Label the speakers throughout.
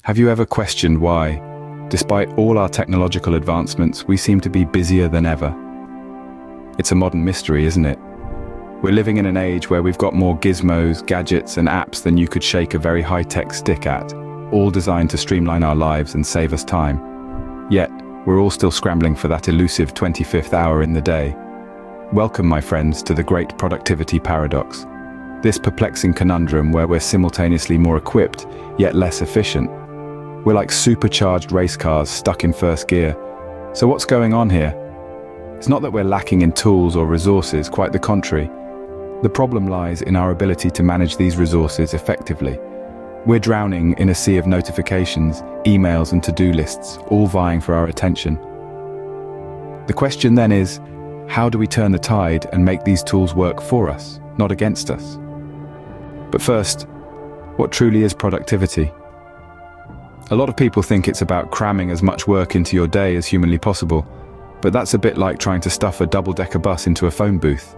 Speaker 1: Have you ever questioned why, despite all our technological advancements, we seem to be busier than ever? It's a modern mystery, isn't it? We're living in an age where we've got more gizmos, gadgets, and apps than you could shake a very high-tech stick at, all designed to streamline our lives and save us time. Yet, we're all still scrambling for that elusive 25th hour in the day. Welcome, my friends, to the great productivity paradox. This perplexing conundrum where we're simultaneously more equipped, yet less efficient. We're like supercharged race cars stuck in first gear. So what's going on here? It's not that we're lacking in tools or resources, quite the contrary. The problem lies in our ability to manage these resources effectively. We're drowning in a sea of notifications, emails, and to-do lists, all vying for our attention. The question then is, how do we turn the tide and make these tools work for us, not against us? But first, what truly is productivity? A lot of people think it's about cramming as much work into your day as humanly possible, but that's a bit like trying to stuff a double-decker bus into a phone booth.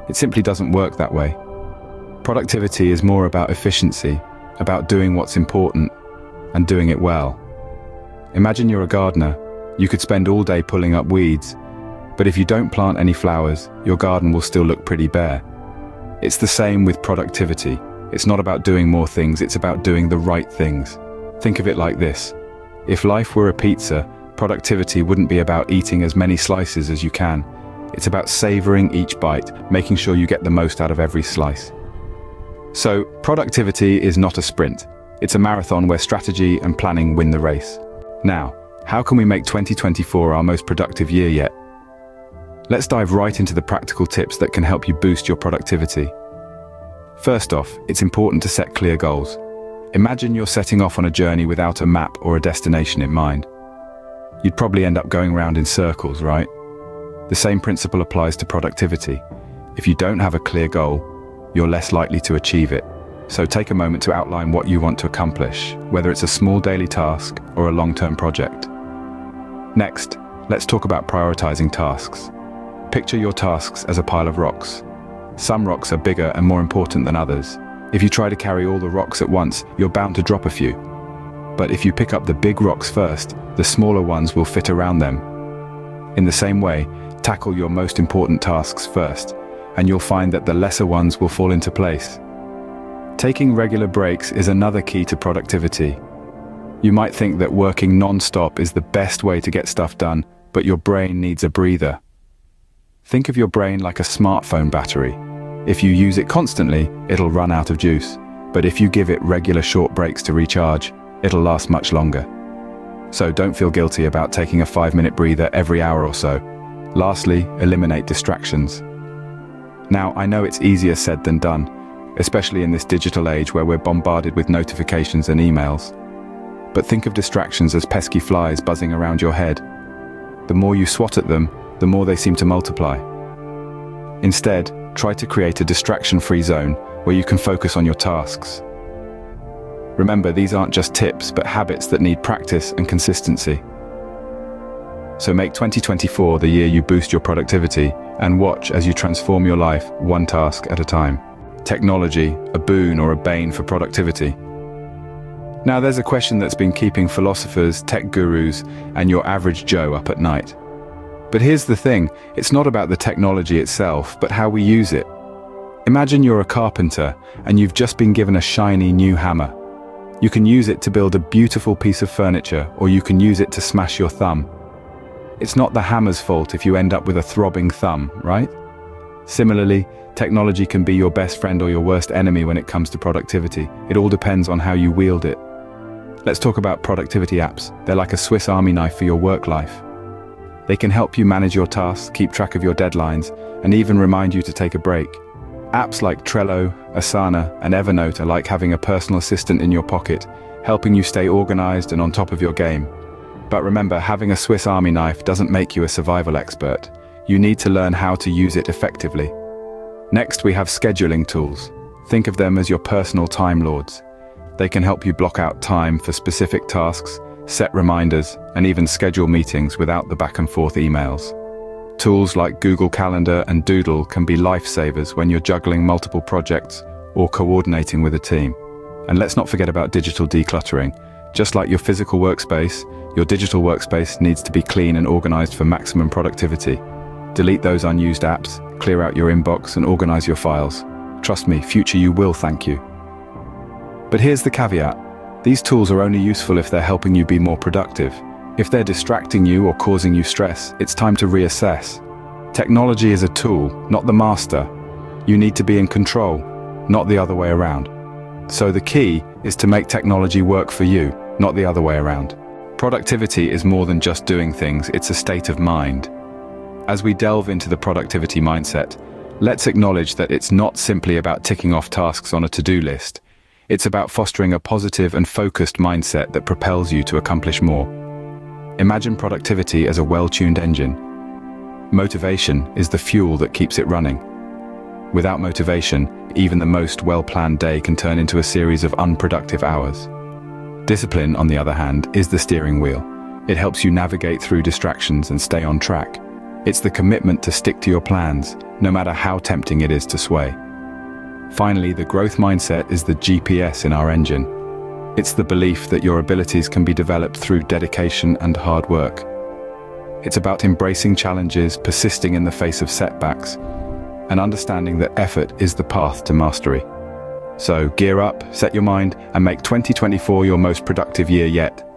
Speaker 1: It simply doesn't work that way. Productivity is more about efficiency, about doing what's important, and doing it well. Imagine you're a gardener. You could spend all day pulling up weeds, but if you don't plant any flowers, your garden will still look pretty bare. It's the same with productivity. It's not about doing more things, it's about doing the right things. Think of it like this. If life were a pizza, productivity wouldn't be about eating as many slices as you can. It's about savoring each bite, making sure you get the most out of every slice. So, productivity is not a sprint. It's a marathon where strategy and planning win the race. Now, how can we make 2024 our most productive year yet? Let's dive right into the practical tips that can help you boost your productivity. First off, it's important to set clear goals. Imagine you're setting off on a journey without a map or a destination in mind. You'd probably end up going around in circles, right? The same principle applies to productivity. If you don't have a clear goal, you're less likely to achieve it. So take a moment to outline what you want to accomplish, whether it's a small daily task or a long-term project. Next, let's talk about prioritizing tasks. Picture your tasks as a pile of rocks. Some rocks are bigger and more important than others. If you try to carry all the rocks at once, you're bound to drop a few. But if you pick up the big rocks first, the smaller ones will fit around them. In the same way, tackle your most important tasks first, and you'll find that the lesser ones will fall into place. Taking regular breaks is another key to productivity. You might think that working non-stop is the best way to get stuff done, but your brain needs a breather. Think of your brain like a smartphone battery. If you use it constantly, it'll run out of juice. But if you give it regular short breaks to recharge, it'll last much longer. So don't feel guilty about taking a 5-minute breather every hour or so. Lastly, eliminate distractions. Now, I know it's easier said than done, especially in this digital age where we're bombarded with notifications and emails. But think of distractions as pesky flies buzzing around your head. The more you swat at them, the more they seem to multiply. Instead, try to create a distraction-free zone where you can focus on your tasks. Remember, these aren't just tips, but habits that need practice and consistency. So make 2024 the year you boost your productivity and watch as you transform your life one task at a time. Technology, a boon or a bane for productivity? Now there's a question that's been keeping philosophers, tech gurus, and your average Joe up at night. But here's the thing, it's not about the technology itself, but how we use it. Imagine you're a carpenter and you've just been given a shiny new hammer. You can use it to build a beautiful piece of furniture, or you can use it to smash your thumb. It's not the hammer's fault if you end up with a throbbing thumb, right? Similarly, technology can be your best friend or your worst enemy when it comes to productivity. It all depends on how you wield it. Let's talk about productivity apps. They're like a Swiss Army knife for your work life. They can help you manage your tasks, keep track of your deadlines, and even remind you to take a break. Apps like Trello, Asana, and Evernote are like having a personal assistant in your pocket, helping you stay organized and on top of your game. But remember, having a Swiss Army knife doesn't make you a survival expert. You need to learn how to use it effectively. Next, we have scheduling tools. Think of them as your personal time lords. They can help you block out time for specific tasks, set reminders, and even schedule meetings without the back and forth emails. Tools like Google Calendar and Doodle can be lifesavers when you're juggling multiple projects or coordinating with a team. And let's not forget about digital decluttering. Just like your physical workspace, your digital workspace needs to be clean and organized for maximum productivity. Delete those unused apps, clear out your inbox, and organize your files. Trust me, future you will thank you. But here's the caveat. These tools are only useful if they're helping you be more productive. If they're distracting you or causing you stress, it's time to reassess. Technology is a tool, not the master. You need to be in control, not the other way around. So the key is to make technology work for you, not the other way around. Productivity is more than just doing things, it's a state of mind. As we delve into the productivity mindset, let's acknowledge that it's not simply about ticking off tasks on a to-do list. It's about fostering a positive and focused mindset that propels you to accomplish more. Imagine productivity as a well-tuned engine. Motivation is the fuel that keeps it running. Without motivation, even the most well-planned day can turn into a series of unproductive hours. Discipline, on the other hand, is the steering wheel. It helps you navigate through distractions and stay on track. It's the commitment to stick to your plans, no matter how tempting it is to sway. Finally, the growth mindset is the GPS in our engine. It's the belief that your abilities can be developed through dedication and hard work. It's about embracing challenges, persisting in the face of setbacks, and understanding that effort is the path to mastery. So gear up, set your mind, and make 2024 your most productive year yet.